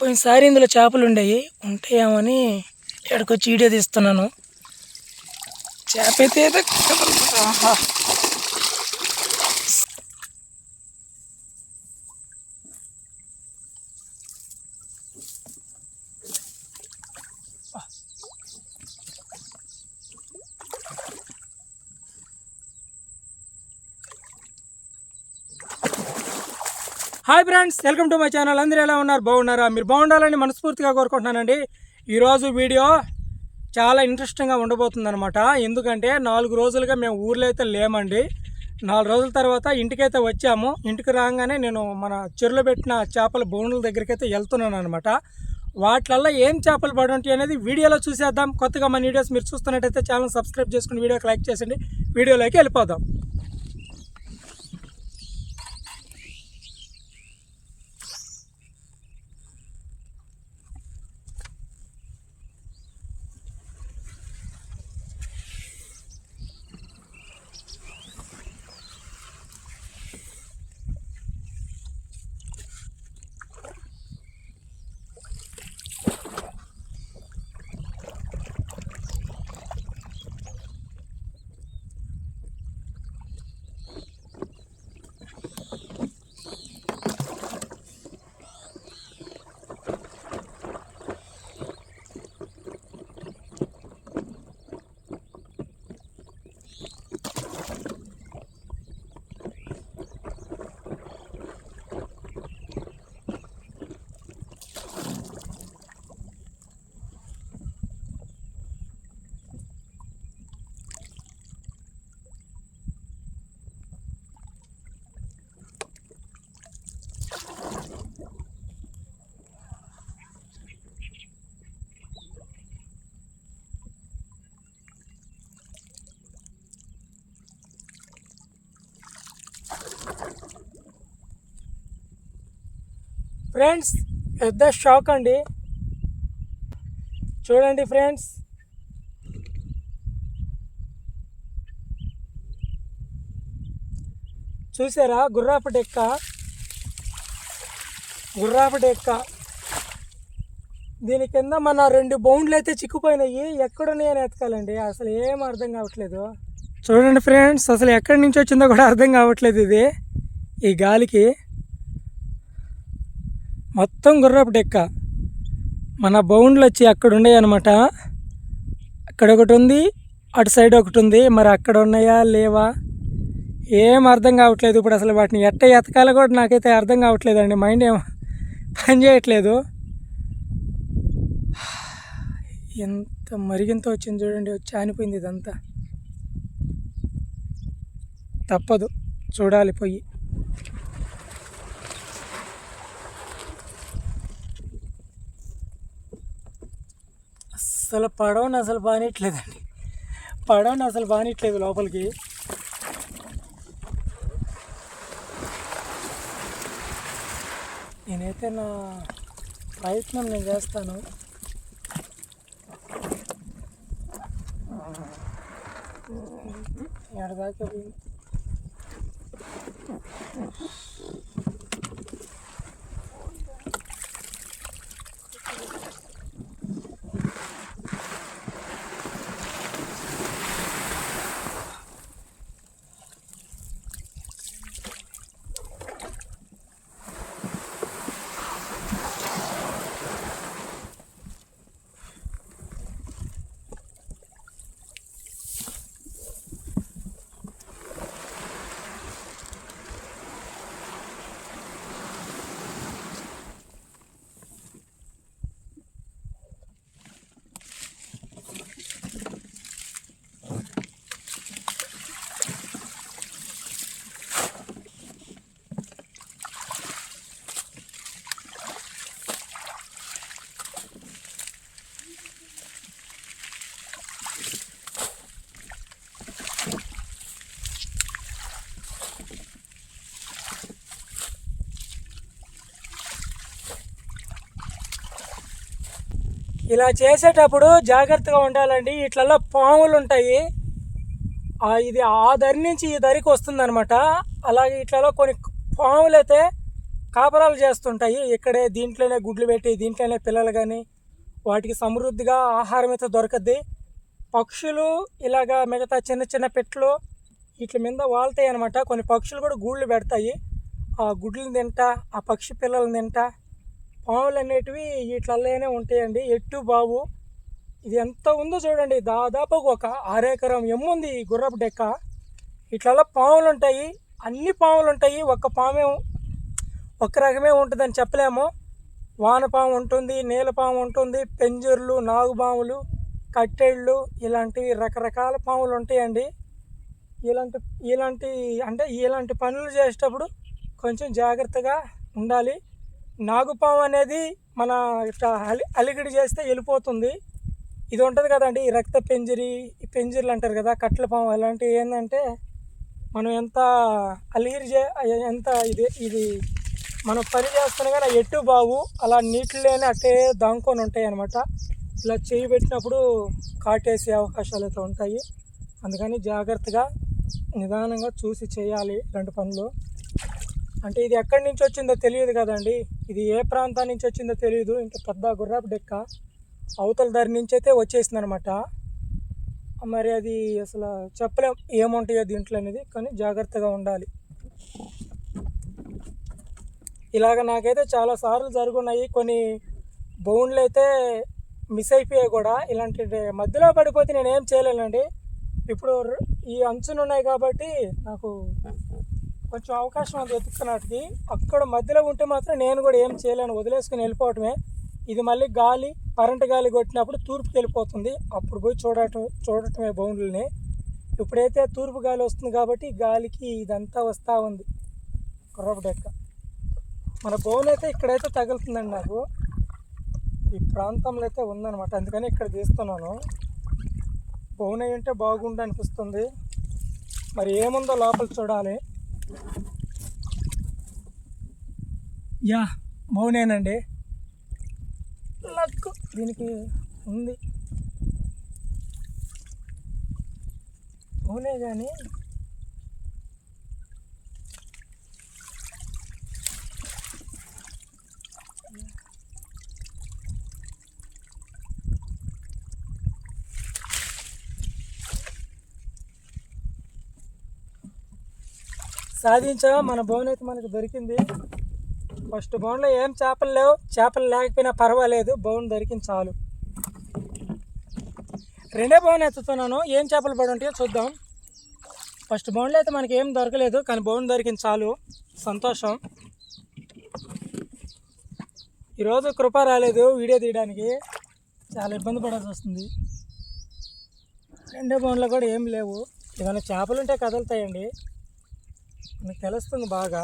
పోయినసారి ఇందులో చేపలు ఉండేవి, ఉంటాయేమని ఎక్కడికొచ్చి వీడియో తీస్తున్నాను. చేప అయితే ఆహా, hi friends, welcome to my channel. అందరూ ఎలా ఉన్నారు? బాగున్నారా? మీరు బాగుండాలని మనస్ఫూర్తిగా కోరుకుంటున్నానండి. ఈరోజు వీడియో చాలా ఇంట్రెస్టింగ్గా ఉండబోతుంది అనమాట. ఎందుకంటే 4 రోజులుగా మేము ఊర్లో అయితే లేమండి. 4 రోజుల తర్వాత ఇంటికైతే వచ్చాము. ఇంటికి రాగానే నేను మన చెరువులో పెట్టిన చేపల బోనుల దగ్గరికి అయితే వెళ్తున్నాను అనమాట. వాటిల్లో ఏం చేపలు పడి ఉంటాయి అనేది వీడియోలో చూసేద్దాం. కొత్తగా మన వీడియోస్ మీరు చూస్తున్నట్టయితే ఛానల్ సబ్స్క్రైబ్ చేసుకుని వీడియోకి లైక్ చేయండి. వీడియోలోకి వెళ్ళిపోదాం. ఫ్రెండ్స్, పెద్ద షాక్ అండి. చూడండి ఫ్రెండ్స్, చూసారా? గుర్రాపు డెక్క దీని కింద మన 2 బౌండ్లు అయితే చిక్కుపోయినాయి. ఎక్కడున్నాయి అని ఎతకాలండి, అసలు ఏం అర్థం కావట్లేదు. చూడండి ఫ్రెండ్స్, అసలు ఎక్కడి నుంచి వచ్చిందో కూడా అర్థం కావట్లేదు. ఇది ఈ గాలికి మొత్తం గుర్రపు డెక్క. మన బౌండ్లు వచ్చి అక్కడ ఉన్నాయి అనమాట. అక్కడ ఒకటి ఉంది, అటు సైడ్ ఒకటి ఉంది. మరి అక్కడ ఉన్నాయా లేవా ఏం అర్థం కావట్లేదు. ఇప్పుడు అసలు వాటిని ఎట్ట ఎతకాలో కూడా నాకైతే అర్థం కావట్లేదు అండి. మైండ్ ఏం పని చేయట్లేదు. ఎంత మరిగింత వచ్చింది చూడండి, వచ్చి ఆనిపోయింది ఇదంతా. తప్పదు, చూడాలి పోయి. అసలు పడవని అసలు బానిట్లేదండి, లోపలికి. నేనైతే నా ప్రయత్నం నేను చేస్తాను. ఎడదాకా ఇలా చేసేటప్పుడు జాగ్రత్తగా ఉండాలండి. ఇట్లలో పాములు ఉంటాయి. ఇది ఆ దరి నుంచి ఈ దరికి వస్తుందన్నమాట. అలాగే ఇట్లలో కొన్ని పాములు అయితే కాపరాలు చేస్తుంటాయి. ఇక్కడే దీంట్లోనే గుడ్లు పెట్టి దీంట్లోనే పిల్లలు కానీ వాటికి సమృద్ధిగా ఆహారం అయితే దొరకద్ది. పక్షులు ఇలాగా మిగతా చిన్న చిన్న పెట్లు వీటి మీద వాళ్తాయి అనమాట. కొన్ని పక్షులు కూడా గూళ్ళు పెడతాయి. ఆ గుడ్లను తింటా ఆ పక్షి పిల్లలను తింటా పాములు అనేటివి వీటిల్లోనే ఉంటాయండి. ఎట్టు బావు ఇది ఎంత ఉందో చూడండి. దాదాపు ఒక 6 ఎకరం ఎమ్ముంది ఈ గుర్రపు డెక్క. ఇట్లలో పాములు ఉంటాయి, అన్ని పాములు ఉంటాయి. ఒక్క రకమే ఉంటుందని చెప్పలేము. వానపాము ఉంటుంది, నీలపాము ఉంటుంది, పెంజుర్లు, నాగుపాములు, కట్టెళ్ళు ఇలాంటివి రకరకాల పాములు ఉంటాయండి. ఇలాంటి పనులు చేసేటప్పుడు కొంచెం జాగ్రత్తగా ఉండాలి. నాగుపాము అనేది మన ఇట్లా అలిగిడి చేస్తే వెళ్ళిపోతుంది. ఇది ఉంటుంది కదండి ఈ రక్త పెంజిరి, ఈ పెంజిర్లు అంటారు కదా, కట్ల పాము. అలాంటివి ఏంటంటే మనం ఎంత ఇది మనం పని చేస్తున్నా కానీ ఎట్టు బావు అలా నీటిలోనే అట్టే దాంకొని ఉంటాయి అన్నమాట. ఇలా చేయి పెట్టినప్పుడు కాటేసే అవకాశాలు అయితే ఉంటాయి. అందుకని జాగ్రత్తగా నిదానంగా చూసి చేయాలి ఇలాంటి పనులు. అంటే ఇది ఎక్కడి నుంచి వచ్చిందో తెలియదు కదండి, ఇది ఏ ప్రాంతం నుంచి వచ్చిందో తెలియదు. ఇంత పెద్ద గుర్రపు డెక్క అవతల దారి నుంచి అయితే వచ్చేసింది అనమాట. మరి అది అసలు చెప్పలేం ఏముంటాయో దీంట్లో అనేది, కానీ జాగ్రత్తగా ఉండాలి. ఇలాగ నాకైతే చాలాసార్లు జరుగున్నాయి. కొన్ని బౌండ్లు అయితే మిస్ అయిపోయాయి కూడా. ఇలాంటి మధ్యలో పడిపోతే నేను ఏం చేయలేనండి. ఇప్పుడు ఈ అంచులు ఉన్నాయి కాబట్టి నాకు కొంచెం అవకాశం ఉంది వెతుక్కున్నట్టుకి. అక్కడ మధ్యలో ఉంటే మాత్రం నేను కూడా ఏం చేయలేను, వదిలేసుకుని వెళ్ళిపోవటమే. ఇది మళ్ళీ కరెంటు గాలి కొట్టినప్పుడు తూర్పుకి వెళ్ళిపోతుంది. అప్పుడు పోయి చూడటమే బౌండ్లని. ఇప్పుడైతే తూర్పు గాలి వస్తుంది కాబట్టి గాలికి ఇదంతా వస్తూ ఉంది గుర్రపు డెక్క. మన బౌన్ అయితే ఇక్కడైతే తగులుతుందండి నాకు. ఈ ప్రాంతంలో అయితే ఉందన్నమాట, అందుకని ఇక్కడ తీస్తున్నాను. బౌన్ అయి ఉంటే బాగుండు అనిపిస్తుంది. మరి ఏముందో లోపల చూడాలి. యా బౌనేనండి, లక్ దీనికి ఉంది. బౌనే కానీ సాధించా. మన బౌన్ అయితే మనకు దొరికింది. ఫస్ట్ బౌన్లో ఏం చేపలు లేవు, చేపలు లేకపోయినా పర్వాలేదు, బౌన్ దొరికింది చాలు. రెండే బౌన్ ఎత్తుతున్నాను, ఏం చేపలు పడి ఉంటాయో చూద్దాం. ఫస్ట్ బౌన్లో అయితే మనకి ఏం దొరకలేదు, కానీ బౌన్ దొరికింది చాలు, సంతోషం. ఈరోజు కృప రాలేదు వీడియో తీయడానికి, చాలా ఇబ్బంది పడాల్సి వస్తుంది. రెండే బౌన్లో కూడా ఏం లేవు. ఏమైనా చేపలు ఉంటే కదులుతాయండి, మీకు తెలుస్తుంది బాగా.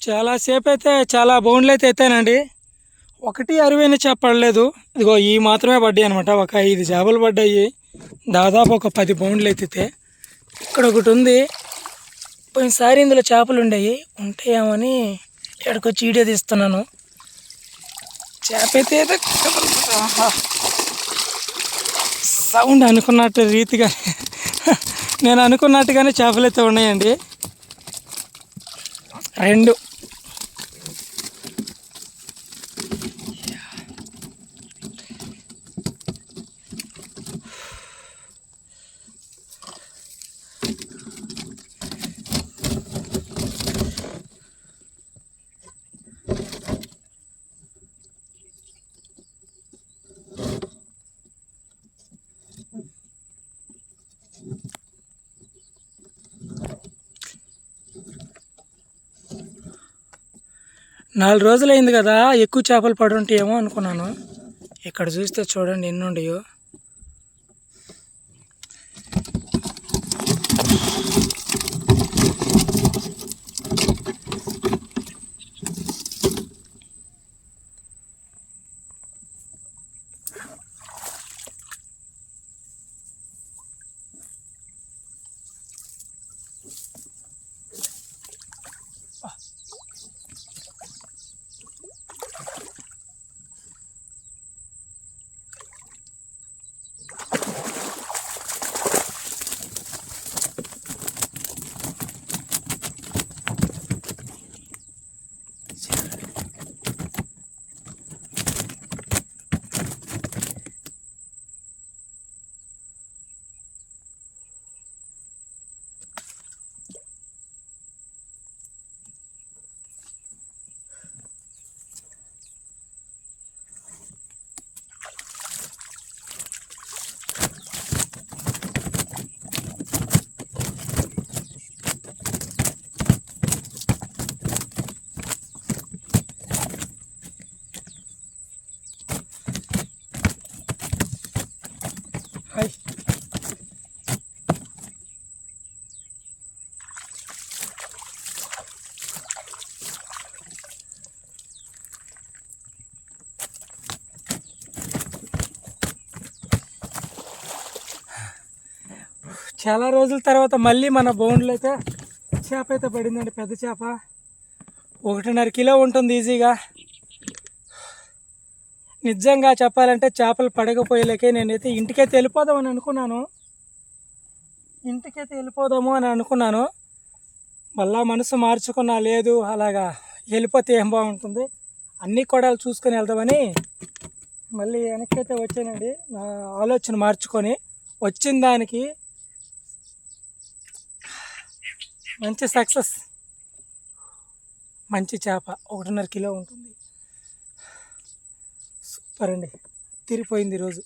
చాలాసేపు అయితే చాలా బౌండ్లు అయితే ఎత్తానండి. 1.60 చేపడలేదు. ఇదిగో ఈ మాత్రమే పడ్డాయి అనమాట. ఒక 5 చేపలు పడ్డాయి. దాదాపు ఒక 10 బౌండ్లు ఎత్తితే. ఇక్కడ ఒకటి ఉంది. పోయినసారి ఇందులో చేపలు ఉండేవి, ఉంటాయేమని ఎక్కడికొచ్చి వీడియో తీస్తున్నాను. చేప అయితే సౌండ్ అనుకున్నట్టు రీతిగా నేను అనుకున్నట్టుగానే చేపలు అయితే ఉన్నాయండి. 2 4 రోజులైంది కదా, ఎక్కువ చేపలు పడి ఉంటాయేమో అనుకున్నాను. ఇక్కడ చూస్తే చూడండి ఎన్ని ఉన్నాయో. హాయ్, చాలా రోజుల తర్వాత మళ్ళీ మన బౌండ్లో అయితే చేప అయితే పడిందండి. పెద్ద చేప 1.5 కిలో ఉంటుంది ఈజీగా. నిజంగా చెప్పాలంటే చేపలు పడకపోయేలేకే నేనైతే ఇంటికైతే వెళ్ళిపోదామని అనుకున్నాను. మళ్ళా మనసు మార్చుకున్నా, లేదు అలాగా వెళ్ళిపోతే ఏం బాగుంటుంది, అన్ని కొడాలు చూసుకొని వెళ్దామని మళ్ళీ వెనక్కైతే వచ్చానండి. నా ఆలోచన మార్చుకొని వచ్చిన దానికి మంచి సక్సెస్. మంచి చేప 1.5 కిలో ఉంటుంది. సూపర్ అండి, తిరిగిపోయింది ఈరోజు.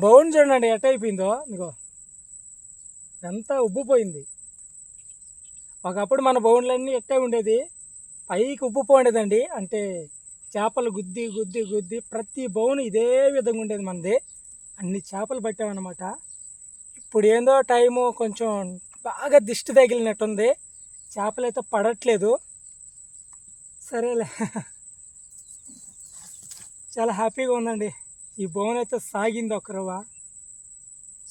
బౌండ్ చూడండి ఎట్ అయిపోయిందో. ఇదిగో ఎంత ఉబ్బిపోయింది. ఒకప్పుడు మన బౌండ్లన్నీ ఎట్టే ఉండేది, పైకి ఉబ్బిపోండేదండి. అంటే చేపలు గుద్ది గుద్ది గుద్ది ప్రతి బౌన్ ఇదే విధంగా ఉండేది మనది. అన్ని చేపలు పట్టామన్నమాట. ఇప్పుడు ఏందో టైము కొంచెం బాగా దిష్టి తగిలినట్టుంది, చేపలు అయితే పడట్లేదు. సరేలే, చాలా హ్యాపీగా ఉందండి. ఈ బౌన్ అయితే సాగింది ఒక రవ్వ.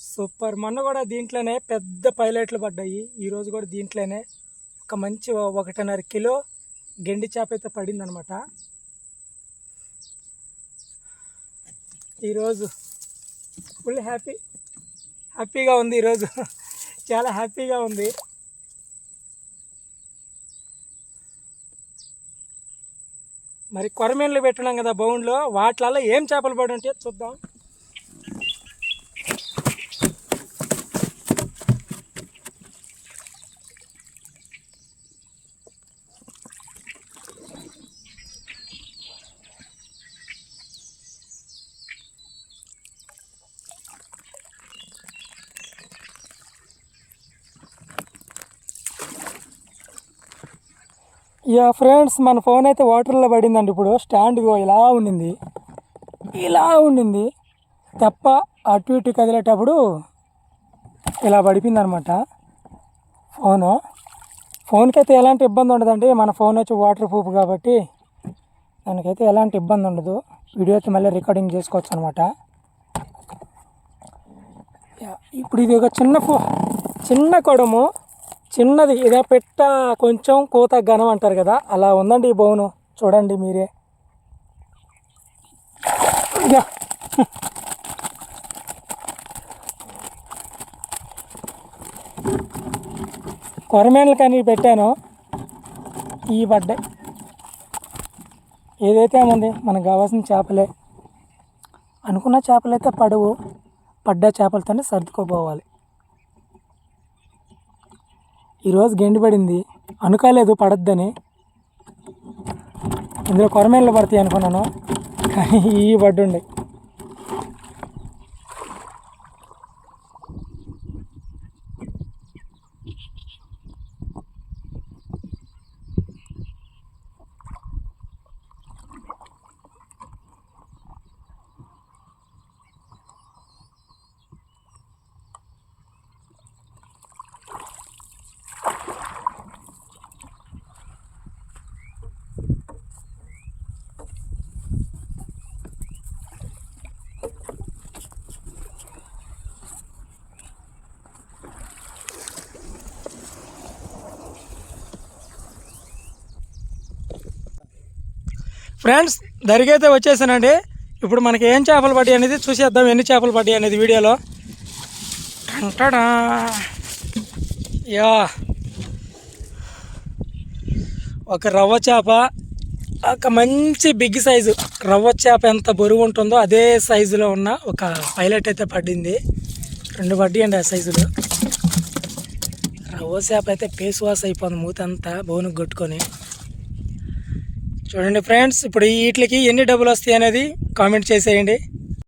సూపర్. మొన్న కూడా దీంట్లోనే పెద్ద పైలట్లు పడ్డాయి. ఈరోజు కూడా దీంట్లోనే ఒక మంచి 1.5 కిలో గెండి చేప అయితే పడిందనమాట. ఈరోజు ఫుల్ హ్యాపీగా ఉంది. ఈరోజు చాలా హ్యాపీగా ఉంది. మరి కొరమేన్లు పెట్టినాం కదా బౌండ్లో, వాటిలలో ఏం చేపలు పడి ఉంటే చూద్దాం. ఇక ఫ్రెండ్స్ మన ఫోన్ అయితే వాటర్లో పడిందండి. ఇప్పుడు స్టాండ్ ఇలా ఉండింది తప్ప అటు ఇటు కదిలేటప్పుడు ఇలా పడిపోయింది అనమాట ఫోన్కి అయితే ఎలాంటి ఇబ్బంది ఉండదండి. మన ఫోన్ వచ్చి వాటర్ ప్రూఫ్ కాబట్టి దానికైతే ఎలాంటి ఇబ్బంది ఉండదు. వీడియో అయితే మళ్ళీ రికార్డింగ్ చేసుకోవచ్చు అనమాట. ఇప్పుడు ఇది ఒక చిన్న కొడము, చిన్నది ఇదే పెట్ట కొంచెం కోత ఘనం అంటారు కదా, అలా ఉందండి ఈ బోను. చూడండి మీరే. కొరమేనలు కానీ పెట్టాను, ఈ పడ్డాయి. ఏదైతే ఏముంది మనకు కావాల్సిన చేపలే. అనుకున్న చేపలైతే పడవు, పడ్డ చేపలతోనే సర్దుకోపోవాలి. ఈరోజు గెండి పడింది, అనుకోలేదు పడద్దని. ఇందులో కొరమేనలు పడతాయి అనుకున్నాను, కానీ ఈ పడ్డుండే. ఫ్రెండ్స్ దరికైతే వచ్చేసానండి. ఇప్పుడు మనకి ఏం చేపలు పడ్డాయి అనేది చూసేద్దాం, ఎన్ని చేపలు పడ్డాయి అనేది వీడియోలో. అంటాడా యా ఒక రవ్వ చేప, ఒక మంచి బిగ్ సైజు రవ్వ చేప ఎంత బరువు ఉంటుందో అదే సైజులో ఉన్న ఒక పైలట్ అయితే పడింది. 2 పడ్డాయండి ఆ సైజులో. రవ్వ చేప అయితే పేస్ వాష్ అయిపోయింది, మూతంతా బోనుకు కొట్టుకొని. చూడండి ఫ్రెండ్స్, ఇప్పుడు వీటికి ఎన్ని డబ్బులు వస్తాయి అనేది కామెంట్ చేసేయండి.